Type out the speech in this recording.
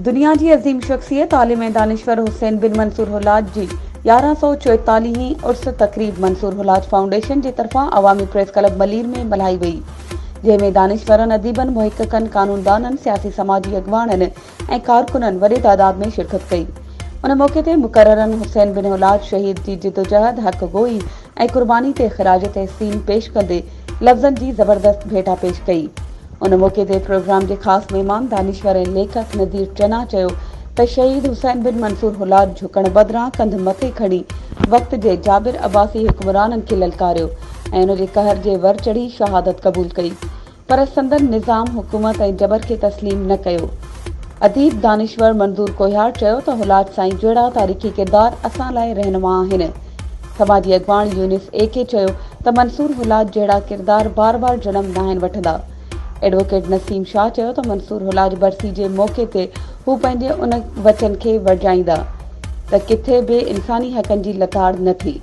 दुनिया की अजीम शख्सियत आलिम दानिश्वर हुसैन बिन मंसूर हुलाज जी 1144 उर्स तकरीब मंसूर हुलाज फाउंडेशन की तरफा अवामी प्रेस क्लब मलीर में मल्हाई वई, जंहिंमें दानिश्वरन, अदीबन, मुहक्किकन, कानूनदानन, सियासी समाजी अगवानन ऐं कारकुनन वॾे तादाद में शिरकत कई। उन मौके ते मुकर्ररन हुसैन बिन हुलाज शहीद की जिदोजहद, हक गोई ऐं कुर्बानी ते ख़िराज तहसीन पेश कंदे लफ्ज़न की जबरदस्त भेटा पेश कई। उन मौके ते प्रोग्राम के खास मेहमान दानिश्वर ऐं लेखक नदीर चना चयो त शहीद हुसैन बिन मंसूर हुलाज झुकण बदिरां कंध मथे खणी वक़्त जे जाबिर अब्बासी हुक्मराननि खे ललकारियो ऐं उन जे कहर जे वर चढ़ी शहादत क़बूल कई, पर संदन निज़ाम, हुकूमत ऐं जबर खे तस्लीम न कयो। अदीब दानिश्वर मंजूर कोहियार चयो त हुलाज साईं जहिड़ा तारीख़ी किरदार असां लाइ रहनुमा आहिनि। समाजी अगवान यूनिस एके चयो त मंसूर हुलाज जहिड़ा किरदार बार बार जनम न आहिनि वठंदा। एडवोकेट नसीम शाह चयो त मंसूर हुलाज बरसी जे मौके ते हू पंहिंजे उन वचन खे वरजाईंदा त किथे बि इंसानी हक़नि जी लताड़ न थी।